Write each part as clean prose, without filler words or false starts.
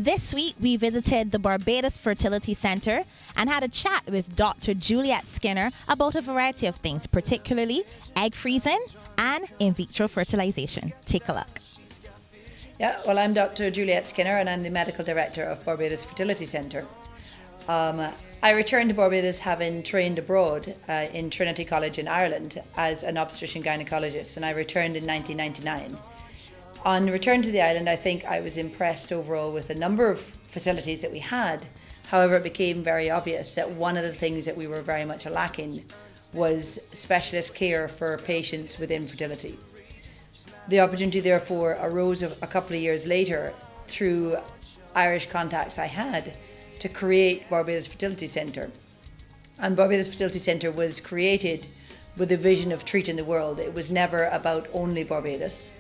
This week, we visited the Barbados Fertility Center and had a chat with Dr. Juliet Skinner about a variety of things, particularly egg freezing and in vitro fertilization. Take a look. Yeah, well, I'm Dr. Juliet Skinner and I'm the Medical Director of Barbados Fertility Centre. I returned to Barbados having trained abroad in Trinity College in Ireland as an obstetrician gynecologist, and I returned in 1999. On return to the island, I think I was impressed overall with the number of facilities that we had. However, it became very obvious that one of the things that we were very much lacking was specialist care for patients with infertility. The opportunity, therefore, arose a couple of years later through Irish contacts I had to create Barbados Fertility Centre. And Barbados Fertility Centre was created with a vision of treating the world. It was never about only Barbados.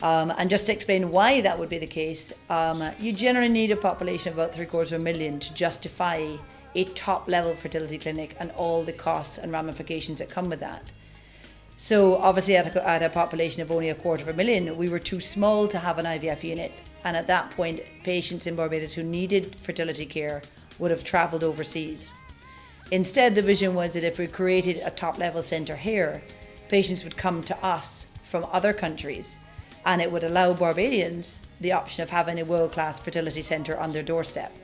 And just to explain why that would be the case, you generally need a population of about 750,000 to justify a top-level fertility clinic and all the costs and ramifications that come with that. So obviously at a population of only 250,000, we were too small to have an IVF unit. And at that point, patients in Barbados who needed fertility care would have travelled overseas. Instead, the vision was that if we created a top-level centre here, patients would come to us from other countries, and it would allow Barbadians the option of having a world-class fertility centre on their doorstep.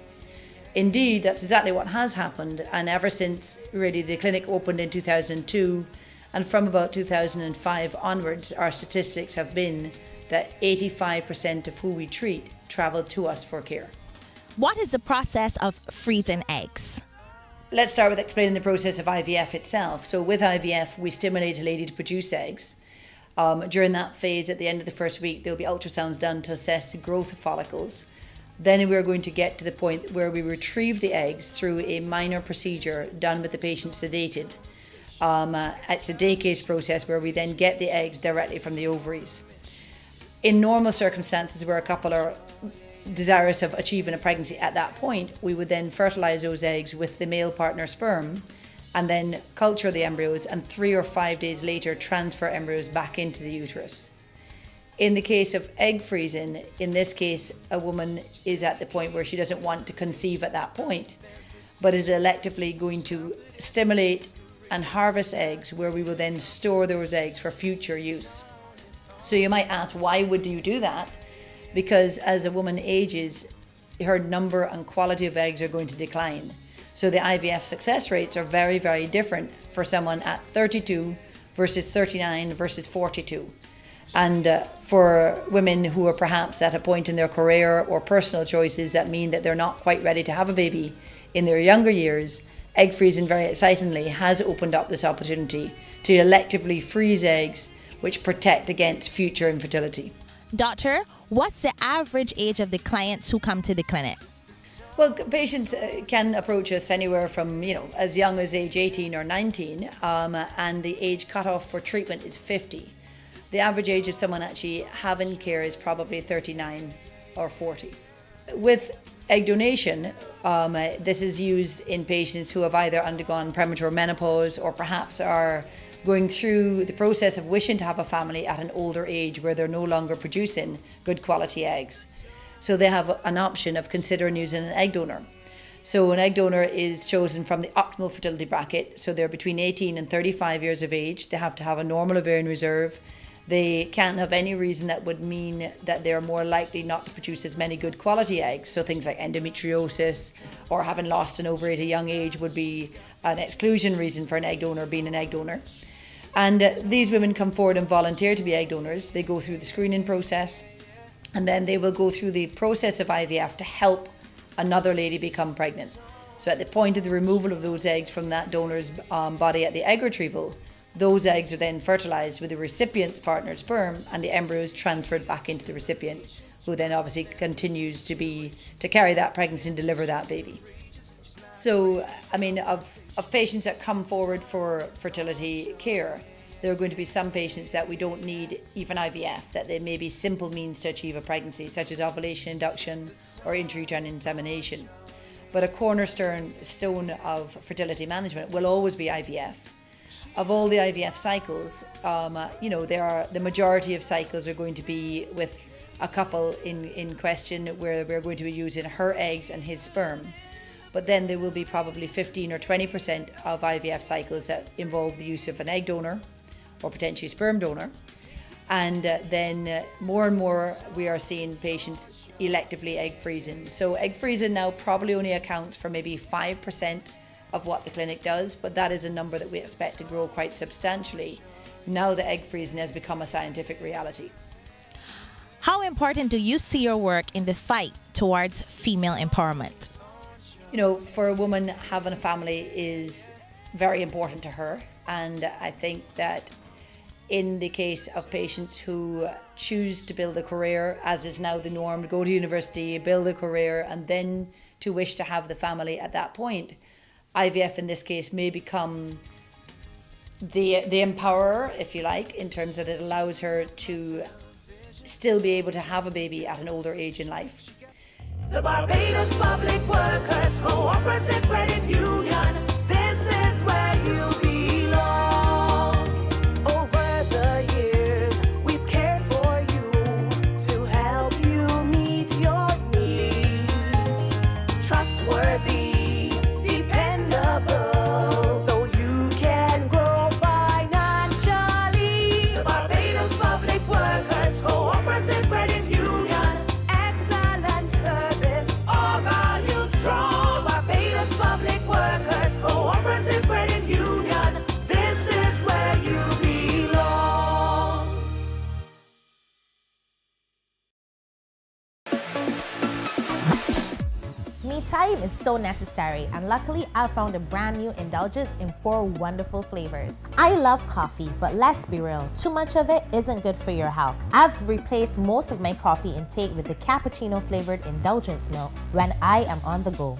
Indeed, that's exactly what has happened, and ever since really the clinic opened in 2002, and from about 2005 onwards, our statistics have been that 85% of who we treat travel to us for care. What is the process of freezing eggs? Let's start with explaining the process of IVF itself. So with IVF, we stimulate a lady to produce eggs. During that phase, at the end of the first week, there will be ultrasounds done to assess the growth of follicles. Then we're going to get to the point where we retrieve the eggs through a minor procedure done with the patient sedated. It's a day case process where we then get the eggs directly from the ovaries. In normal circumstances where a couple are desirous of achieving a pregnancy at that point, we would then fertilise those eggs with the male partner sperm and then culture the embryos, and 3 or 5 days later transfer embryos back into the uterus. In the case of egg freezing, in this case, a woman is at the point where she doesn't want to conceive at that point, but is electively going to stimulate and harvest eggs where we will then store those eggs for future use. So you might ask, why would you do that? Because as a woman ages, her number and quality of eggs are going to decline. So the IVF success rates are very, very different for someone at 32 versus 39 versus 42. And for women who are perhaps at a point in their career or personal choices that mean that they're not quite ready to have a baby in their younger years, egg freezing very excitingly has opened up this opportunity to electively freeze eggs which protect against future infertility. Doctor, what's the average age of the clients who come to the clinic? Well, patients can approach us anywhere from, as young as age 18 or 19, and the age cutoff for treatment is 50. The average age of someone actually having care is probably 39 or 40. With egg donation, this is used in patients who have either undergone premature menopause or perhaps are going through the process of wishing to have a family at an older age where they're no longer producing good quality eggs. So they have an option of considering using an egg donor. So an egg donor is chosen from the optimal fertility bracket. So they're between 18 and 35 years of age. They have to have a normal ovarian reserve. They can't have any reason that would mean that they're more likely not to produce as many good quality eggs. So things like endometriosis or having lost an ovary at a young age would be an exclusion reason for an egg donor being an egg donor. And these women come forward and volunteer to be egg donors. They go through the screening process, and then they will go through the process of IVF to help another lady become pregnant. So at the point of the removal of those eggs from that donor's body at the egg retrieval, those eggs are then fertilised with the recipient's partner's sperm, and the embryo is transferred back into the recipient, who then obviously continues to carry that pregnancy and deliver that baby. So, of patients that come forward for fertility care, there are going to be some patients that we don't need even IVF, that they may be simple means to achieve a pregnancy, such as ovulation induction or intrauterine insemination. But a cornerstone of fertility management will always be IVF. Of all the IVF cycles, the majority of cycles are going to be with a couple in question where we're going to be using her eggs and his sperm. But then there will be probably 15 or 20% of IVF cycles that involve the use of an egg donor or potentially sperm donor. And then more and more we are seeing patients electively egg freezing. So egg freezing now probably only accounts for maybe 5% of what the clinic does, but that is a number that we expect to grow quite substantially now that egg freezing has become a scientific reality. How important do you see your work in the fight towards female empowerment? You know, for a woman, having a family is very important to her. And I think that in the case of patients who choose to build a career, as is now the norm, to go to university, build a career, and then to wish to have the family at that point, IVF in this case may become the empowerer, if you like, in terms that it allows her to still be able to have a baby at an older age in life. The Barbados Public Workers Cooperative Credit Union, this is where you belong. Over the years, we've cared for you to help you meet your needs. Trustworthy, dependable, so you can grow financially. The Barbados Public Workers Cooperative Credit Union, excellent service, all values strong. Barbados Public Workers Cooperative Credit Union, this is where you belong. Me time is so necessary, and luckily I found a brand new indulgence in 4 wonderful flavors. I love coffee, but let's be real, too much of it isn't good for your health. I've replaced most of my coffee intake with the cappuccino flavored indulgence milk when I am on the go.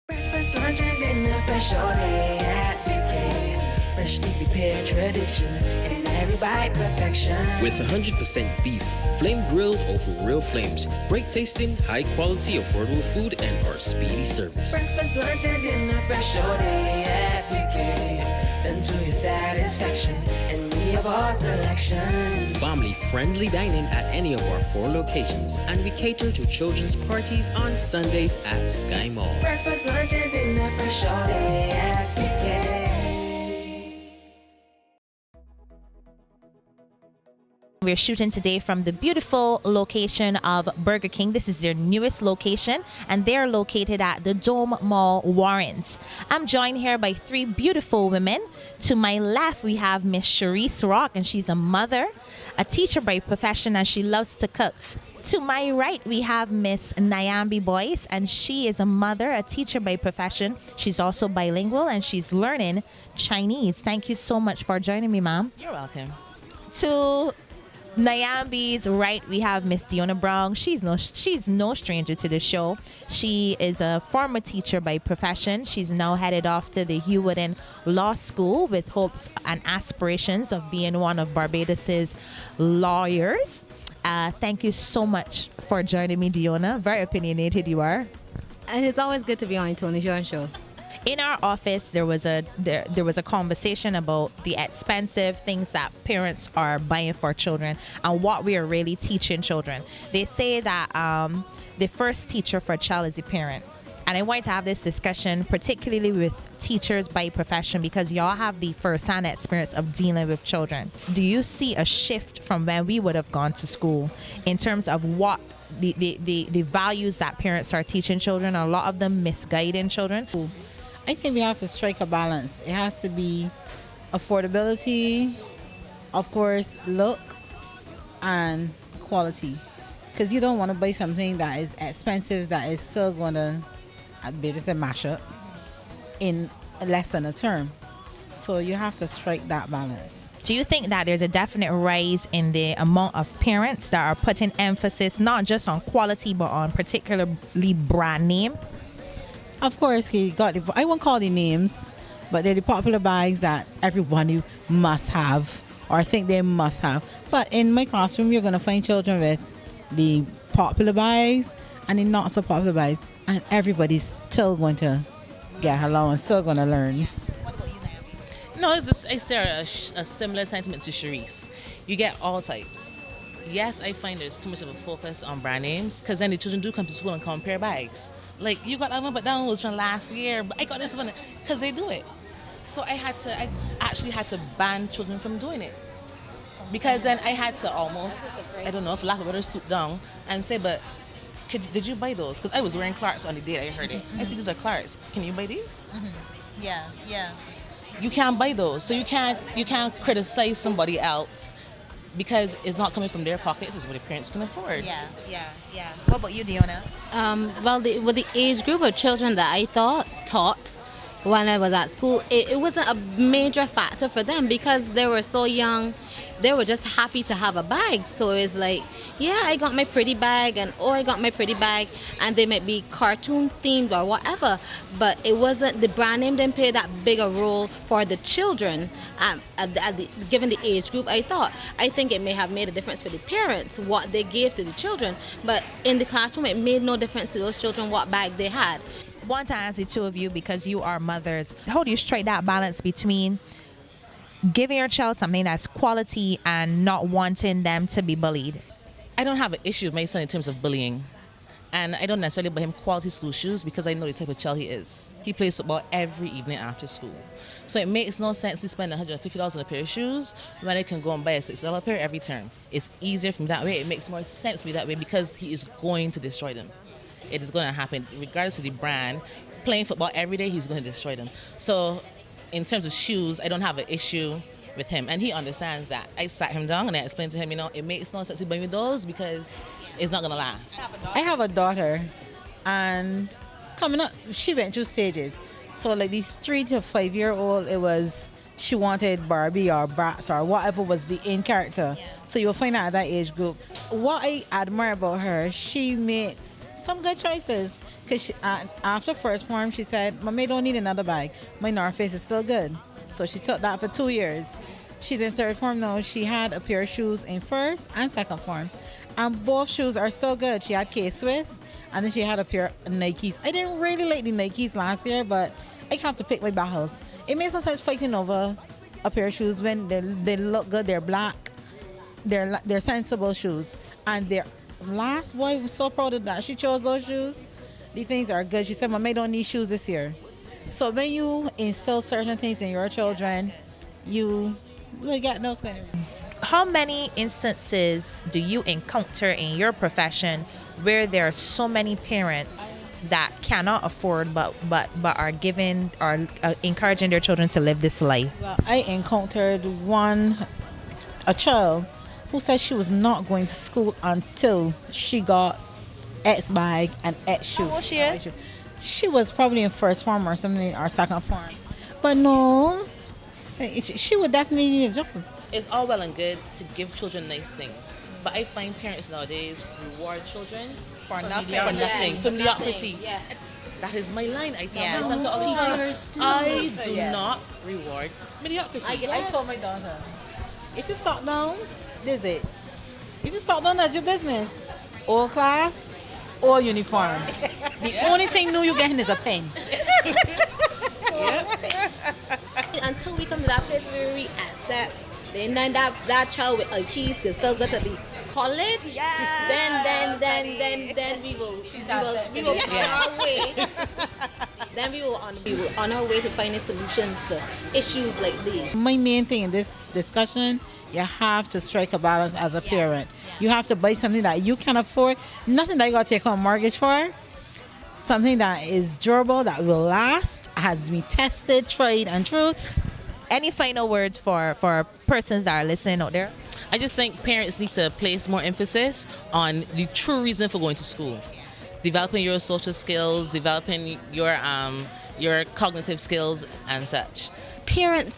Breakfast, lunch, and dinner, fresh all day at BK. Freshly prepared tradition, in every bite perfection. With 100% beef, flame grilled over real flames, great tasting, high quality, affordable food, and our speedy service. Breakfast, lunch, and dinner, fresh all day at BK. Them to your satisfaction, and we have our selection. Family-friendly dining at any of our 4 locations, and we cater to children's parties on Sundays at Sky Mall. Breakfast, lunch, and dinner, fresh all day at BK. We're shooting today from the beautiful location of Burger King. This is their newest location, and they're located at the Dome Mall, Warrens. I'm joined here by 3 beautiful women. To my left, we have Miss Sharice Rock, and she's a mother, a teacher by profession, and she loves to cook. To my right, we have Miss Nyambi Boyce, and she is a mother, a teacher by profession. She's also bilingual, and she's learning Chinese. Thank you so much for joining me, ma'am. You're welcome. To Nyambi's right, we have Miss Diona Brown. She's no stranger to the show. She is a former teacher by profession. She's now headed off to the Hugh Wooden Law School with hopes and aspirations of being one of Barbados's lawyers. Thank you so much for joining me, Diona. Very opinionated you are. And it's always good to be on Toni Thorne show. In our office, there was a conversation about the expensive things that parents are buying for children and what we are really teaching children. They say that the first teacher for a child is the parent. And I wanted to have this discussion particularly with teachers by profession because y'all have the first-hand experience of dealing with children. Do you see a shift from when we would have gone to school in terms of what the values that parents are teaching children? A lot of them misguiding children. I think we have to strike a balance. It has to be affordability, of course, look, and quality. Because you don't want to buy something that is expensive that is still going to, I'd better say, mash up in less than a term. So you have to strike that balance. Do you think that there's a definite rise in the amount of parents that are putting emphasis not just on quality but on particularly brand name? Of course, he got I won't call the names, but they're the popular bags that everybody must have or think they must have. But in my classroom, you're going to find children with the popular bags and the not so popular bags, and everybody's still going to get along and still going to learn. No, it's a similar sentiment to Sharice. You get all types. Yes, I find there's too much of a focus on brand names because then the children do come to school and compare bags. Like, you got that one, but that one was from last year, but I got this one, because they do it. So I actually had to ban children from doing it. Because then I had to almost, I don't know, for lack of a better, stoop down and say, but did you buy those? Because I was wearing Clarks on the day I heard it. I said, these are Clarks. Can you buy these? Yeah, yeah. You can't buy those. So you can't criticize somebody else because it's not coming from their pockets. It's what the parents can afford. Yeah. What about you, Diona? Well, with the age group of children that I taught when I was at school, it wasn't a major factor for them because they were so young. They were just happy to have a bag. So it's like, yeah, I got my pretty bag, and I got my pretty bag, and they might be cartoon themed or whatever. But it wasn't, the brand name didn't play that big a role for the children given the age group. I think it may have made a difference for the parents what they gave to the children, but in the classroom it made no difference to those children what bag they had. Want to ask the two of you, because you are mothers, how do you strike that balance between giving your child something that's quality and not wanting them to be bullied? I don't have an issue with my son in terms of bullying. And I don't necessarily buy him quality school shoes because I know the type of child he is. He plays football every evening after school. So it makes no sense to spend $150 on a pair of shoes when I can go and buy a $60 pair every term. It's easier from that way. It makes more sense to me that way because he is going to destroy them. It is going to happen regardless of the brand. Playing football every day, he's going to destroy them. So in terms of shoes, I don't have an issue with him, and he understands that. I sat him down and I explained to him, it makes no sense to buy me those because it's not going to last. I have a daughter, and coming up, she went through stages. So like these 3 to 5 year old, it was she wanted Barbie or Bratz or whatever was the in character. So you'll find out at that age group. What I admire about her, she makes some good choices. Because after first form, she said, Mommy, don't need another bag. My North Face is still good. So she took that for 2 years. She's in third form now. She had a pair of shoes in first and second form. And both shoes are still good. She had K-Swiss, and then she had a pair of Nikes. I didn't really like the Nikes last year, but I have to pick my battles. It makes no sense fighting over a pair of shoes when they look good. They're black. They're sensible shoes. And their last boy was so proud of that. She chose those shoes. These things are good. She said, Mommy, don't need shoes this year. So when you instill certain things in your children, you get those kind of... How many instances do you encounter in your profession where there are so many parents that cannot afford but are giving or encouraging their children to live this life? Well, I encountered a child who said she was not going to school until she got X bag and X shoe. How old she is? She was probably in first form or something, or second form. But no, she would definitely need a job. It's all well and good to give children nice things, but I find parents nowadays reward children for nothing, for mediocrity. Yeah. That is my line. I tell my son all the time. I do not reward mediocrity. I told my daughter, if you stop down, this is it. If you stop down, that's your business. All class, all uniform. The only thing new you're getting is a pen. Until we come to that place where we accept then that child with keys can still go to the college, then we will on our way. Then we will on our way to finding solutions to issues like these. My main thing in this discussion, you have to strike a balance as a parent. You have to buy something that you can afford, nothing that you got to take on a mortgage for. Something that is durable, that will last, has been tested, tried, and true. Any final words for persons that are listening out there? I just think parents need to place more emphasis on the true reason for going to school. Developing your social skills, developing your cognitive skills and such. Parents,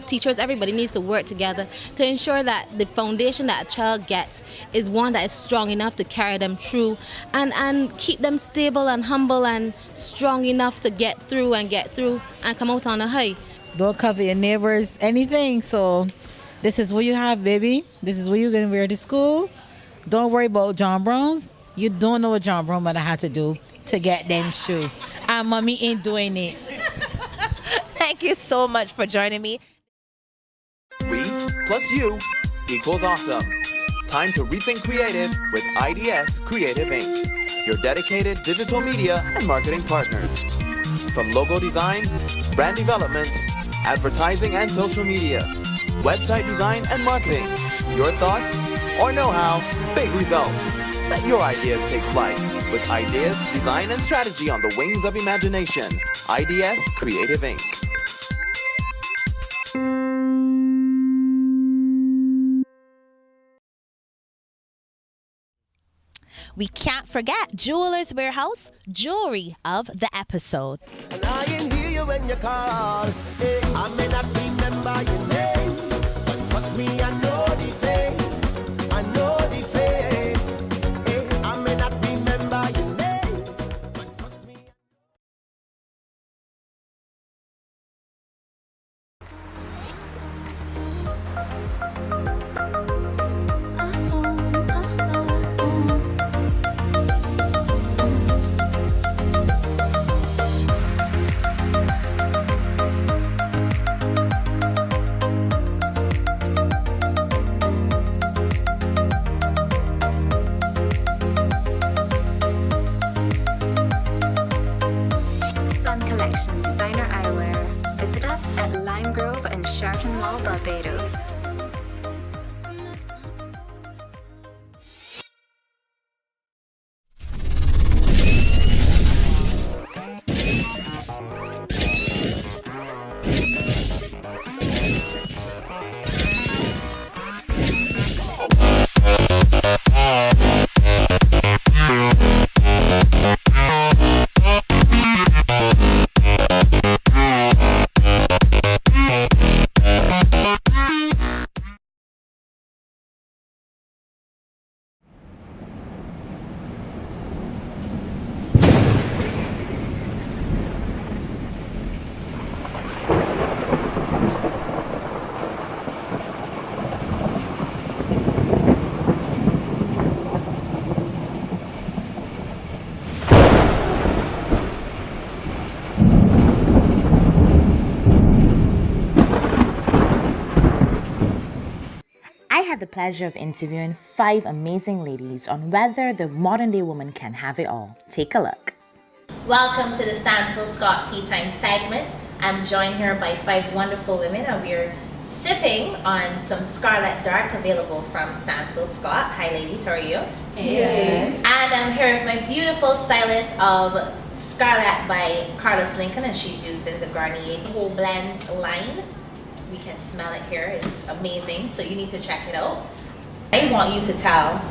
teachers, everybody needs to work together to ensure that the foundation that a child gets is one that is strong enough to carry them through and keep them stable and humble and strong enough to get through and come out on a high. Don't cover your neighbors anything. So this is what you have, baby. This is what you're going to wear to school. Don't worry about John Brown's. You don't know what John Brown mother had to do to get them shoes. And mommy ain't doing it. Thank you so much for joining me. We plus you equals awesome. time to rethink creative with IDS Creative Inc., your dedicated digital media and marketing partners. From logo design, brand development, advertising and social media, website design and marketing, your thoughts or know-how, big results. Let your ideas take flight with ideas, design, and strategy on the wings of imagination. IDS Creative Inc. We can't forget Jewelers Warehouse, jewelry of the episode. And I can hear you when you call. Hey, I may not remember your name, but trust me, I know the face. I know the face. Hey, I may not remember your name, but trust me. Sun Collection Designer Eyewear. Visit us at Lime Grove and Sharton Law, Barbados. I had the pleasure of interviewing 5 amazing ladies on whether the modern day woman can have it all. Take a look. Welcome to the Stansfield Scott Tea Time segment. I'm joined here by 5 wonderful women and we're sipping on some Scarlet Dark available from Stansfield Scott. Hi ladies, how are you? Hey. And I'm here with my beautiful stylist of Scarlet by Carlos Lincoln, and she's using the Garnier Whole Blends line. We can smell it here, it's amazing, so you need to check it out. I want you to tell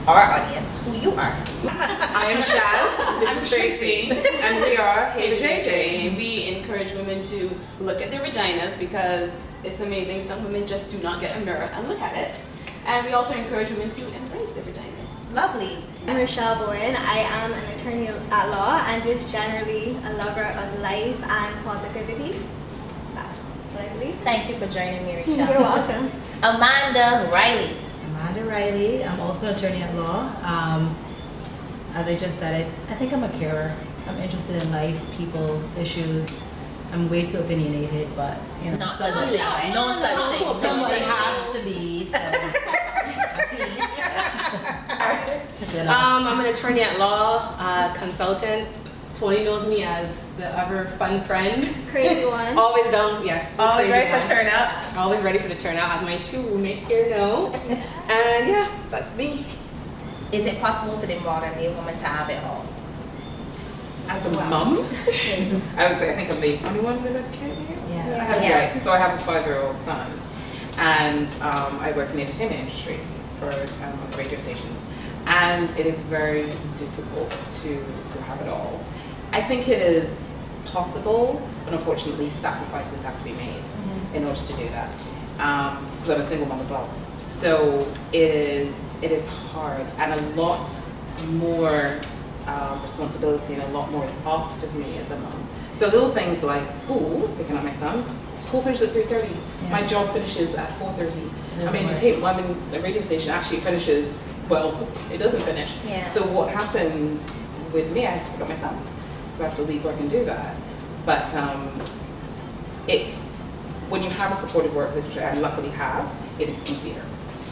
our audience who you are. I am Shaz, this is Tracy, and we are Hey JJ. We encourage women to look at their vaginas because it's amazing. Some women just do not get a mirror and look at it. And we also encourage women to embrace their vaginas. Lovely. I'm Rochelle Bowen. I am an attorney at law and just generally a lover of life and positivity. That's what I believe. Thank you for joining me, Rochelle. You're welcome. Amanda Riley. Amanda Riley. I'm also an attorney at law. As I just said, I think I'm a carer. I'm interested in life, people, issues. I'm way too opinionated, but you know, Not such a thing. No such thing. Somebody has to be. So. I'm an attorney at law, consultant. Toni knows me as the ever fun friend. Crazy one. Always down, yes. Always ready for one. turnout. Always ready for the turnout, as my 2 roommates here know. And yeah, that's me. Is it possible for the modern day woman to have it all? As a mom, I would say I think I'm the only one with a kid here. Yeah. I have, right. So I have a 5-year-old son, and I work in the entertainment industry for on the radio stations, and it is very difficult to have it all. I think it is possible, but unfortunately sacrifices have to be made in order to do that. Because I'm a single mom as well, so it is hard and a lot more responsibility and a lot more asked of me as a mom. So little things like school, picking up my sons, school finishes at 3:30. Yeah. My job finishes at 4:30. Doesn't I mean, work. I'm in the radio station actually finishes, well, it doesn't finish. Yeah. So what happens with me, I have to pick up my son. So I have to leave work and do that. But it's, when you have a supportive workplace, which I luckily have, it is easier.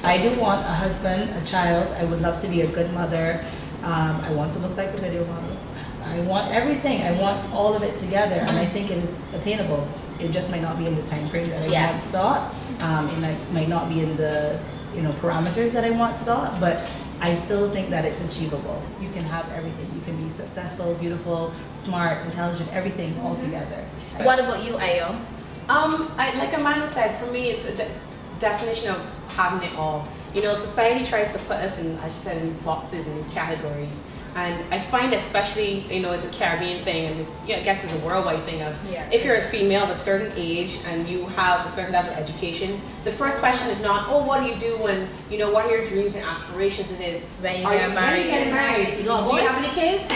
I do want a husband, a child. I would love to be a good mother. I want to look like a video model. I want everything. I want all of it together, and I think it is attainable. It just might not be in the time frame that I once thought. It might not be in the parameters that I once thought, but I still think that it's achievable. You can have everything. You can be successful, beautiful, smart, intelligent, everything all together. What about you, Ayo? Like Amanda said, for me, it's a definition of having it all. Society tries to put us in, as she said, in these boxes, in these categories. And I find, especially, it's a Caribbean thing, and it's, I guess it's a worldwide thing of, if you're a female of a certain age and you have a certain level of education, the first question is not, oh, what do you do when, what are your dreams and aspirations? It is, when you get married? Do you have any kids?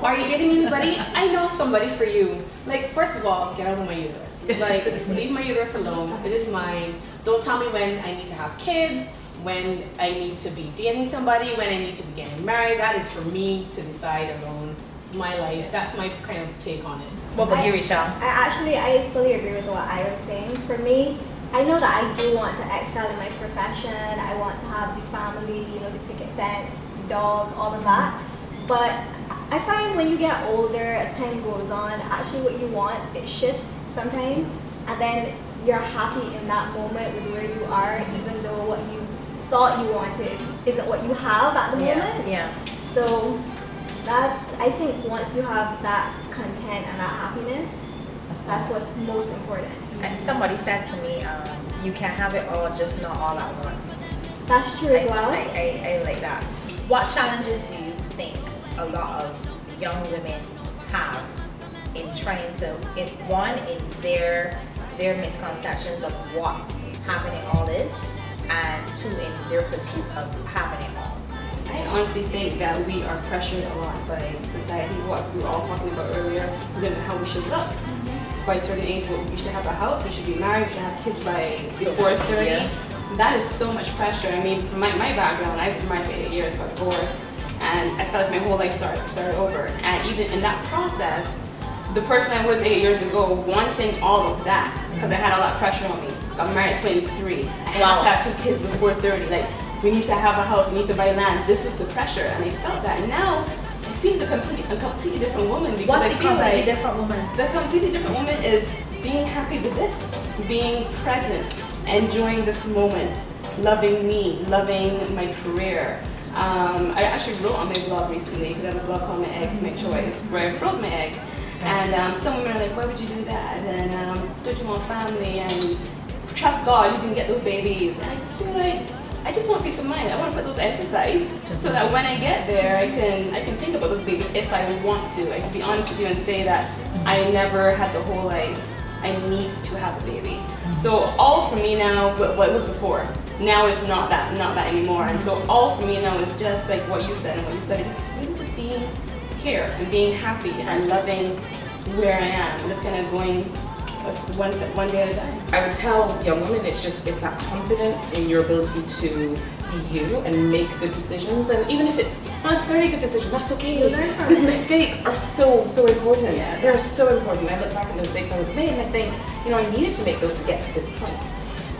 Are you getting anybody? I know somebody for you. Like, first of all, get out of my uterus. Like, leave my uterus alone. It is mine. Don't tell me when I need to have kids, when I need to be dating somebody, when I need to be getting married. That is for me to decide alone. It's my life. That's my kind of take on it. What about you, Rachel? I fully agree with what I was saying. For me, I know that I do want to excel in my profession. I want to have the family, the picket fence, the dog, all of that. But I find when you get older, as time goes on, actually what you want, it shifts sometimes. And then you're happy in that moment with where you are, even though what you thought you wanted isn't what you have at the moment. Yeah. So I think once you have that content and that happiness, that's what's most important. And somebody said to me, you can have it all, just not all at once. That's true as well. I like that. What challenges do you think a lot of young women have in trying to, in their misconceptions of what having it all is, and two, in their pursuit of having it all? I honestly think that we are pressured a lot by society, what we were all talking about earlier, how we should look. By a certain age, we should have a house, we should be married, we should have kids by before 30. Yeah. That is so much pressure. I mean, from my background, I was married for 8 years, got divorced, and I felt like my whole life started over. And even in that process, the person I was 8 years ago, wanting all of that, because I had all that pressure on me. Got married at 23. I have to have 2 kids before 30. Like, we need to have a house, we need to buy land. This was the pressure, and I felt that. Now, I feel a completely different woman, because What's I feel like a different woman? The completely different woman is being happy with this, being present, enjoying this moment, loving me, loving my career. I actually wrote on my blog recently, because I have a blog called My Eggs, My Choice, where I froze my eggs. And some women are like, why would you do that? And don't you want family? And trust God, you can get those babies. And I just feel like, I just want peace of mind. I want to put those eggs aside so that when I get there, I can think about those babies if I want to. I can be honest with you and say that I never had the whole like, I need to have a baby. So all for me now, what it was before, now it's not that anymore. And so all for me now is just like what you said, it's really just being here and being happy and loving where I am, and just kind of going one day at a time. I would tell young women it's that confidence in your ability to be you and make good decisions, and even if it's not necessarily a good decision, that's okay. Because mistakes are so important. Yes. They're so important. I look back at the mistakes I would make and I think, I needed to make those to get to this point.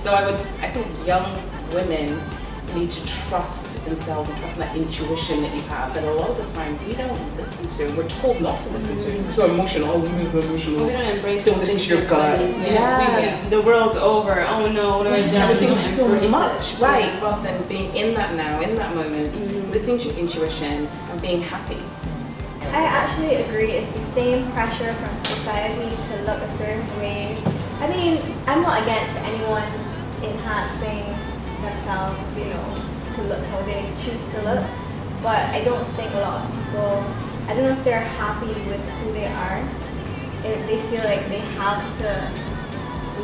So I think young women need to trust themselves and trust that intuition that you have, that a lot of the time we don't listen to. We're told not to listen to. It's so emotional. Oh, women are so emotional. We don't embrace. Don't listen to your gut. Yeah. The world's over. Oh no, what have I done? Everything's so much. Right. Rather than being in that now, in that moment, listening to your intuition and being happy. I actually agree. It's the same pressure from society to look a certain way. I mean, I'm not against anyone enhancing themselves, to look how they choose to look. But I don't think a lot of people, I don't know if they're happy with who they are. If they feel like they have to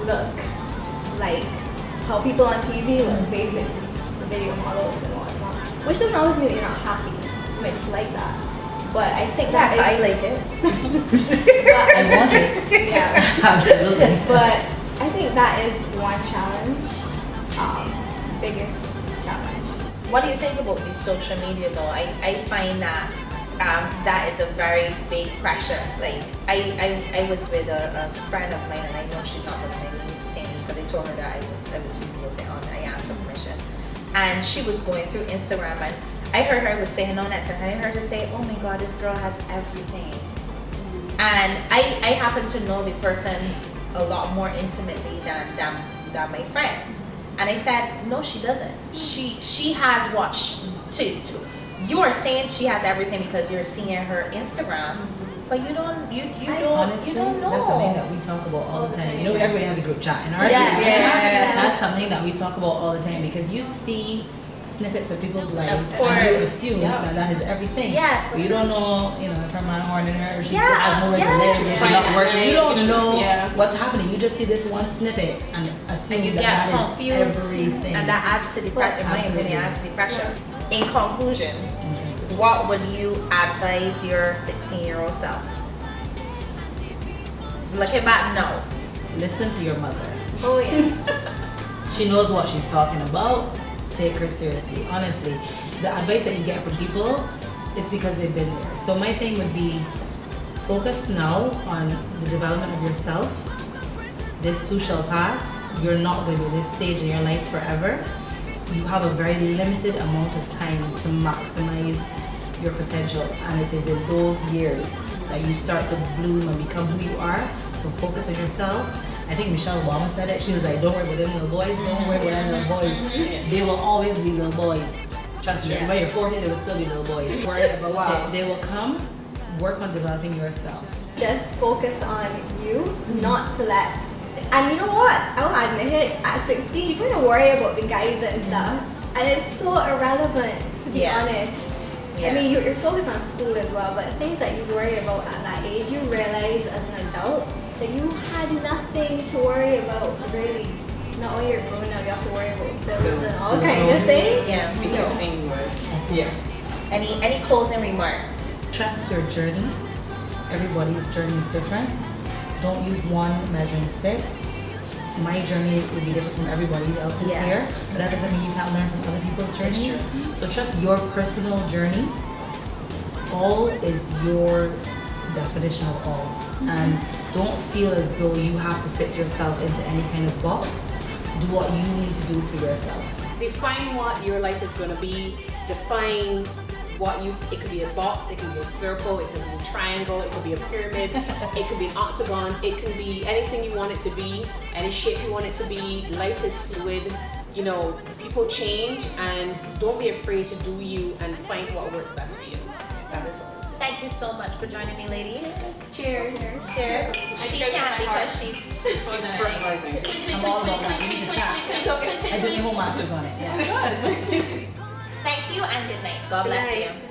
look like how people on TV look, basically, the video models and whatnot. Which doesn't always mean that you're not happy. You might just like that. But I think that I like it. I want it. Yeah. Absolutely. But I think that is one challenge, biggest challenge. What do you think about the social media though? I find that that is a very big pressure. Like I was with a friend of mine, and I know she's not going to saying this because I told her that I was videotaping on. I asked for permission, and she was going through Instagram, and I heard her was saying on that, and I heard her say, "Oh my God, this girl has everything." And I happen to know the person a lot more intimately than my friend. And I said, no, she doesn't. She has what you are saying she has everything because you're seeing her Instagram, but you don't Honestly, know. That's something that we talk about all the time. You know, everybody has a group chat, and our Yeah, group yeah, chat, yeah. that's something that we talk about all the time because you see snippets of people's lives course. and you assume Yeah. that is everything. Yes. But you don't know, if her man horning her or she Yeah, has nowhere to yeah. live or she's Right. not working. You don't know Yeah. what's happening. You just see this one snippet and assume And you that get that is confused, everything. and that adds to the pressure. In my Absolutely. opinion, adds to the pressure. In conclusion, what would you advise your 16-year-old self? Looking back, no. Listen to your mother. Oh yeah. She knows what she's talking about. Take her seriously. Honestly, the advice that you get from people is because they've been there. So my thing would be focus now on the development of yourself. This too shall pass. You're not going to be this stage in your life forever. You have a very limited amount of time to maximize your potential, and it is in those years that you start to bloom and become who you are. So focus on yourself. I think Michelle Obama said it. She was like, don't worry about them little boys, don't worry about them little boys. They will always be little boys. Trust me, when you're 40, they will still be little boys. Worry about it. They will come. Work on developing yourself. Just focus on you, not to let. And you know what? I'll admit it. At 16, you kind of worry about the guys and stuff, and it's so irrelevant, to be honest. I mean, you're focused on school as well, but things that you worry about at that age, you realize as an adult that you had nothing to worry about, really. Not when you're growing up, you have to worry about bills and all kinds of things. Yeah. To be 16 would. Yeah. Any closing remarks? Trust your journey. Everybody's journey is different. Don't use one measuring stick. My journey would be different from everybody else's here, but that doesn't mean you can't learn from other people's journeys. So trust your personal journey. All is your definition of all. And don't feel as though you have to fit yourself into any kind of box. Do what you need to do for yourself. Define what your life is going to be. Define it could be a box, it can be a circle, it could be a triangle, it could be a pyramid, it could be an octagon, it can be anything you want it to be, any shape you want it to be. Life is fluid. People change, and don't be afraid to do you and find what works best for you. That is all. Thank you so much for joining me, ladies. Cheers. Cheers. She can't because she's I'm all about that. You need to chat. I did my whole master's on it. Yeah. Thank you and good night. God bless you.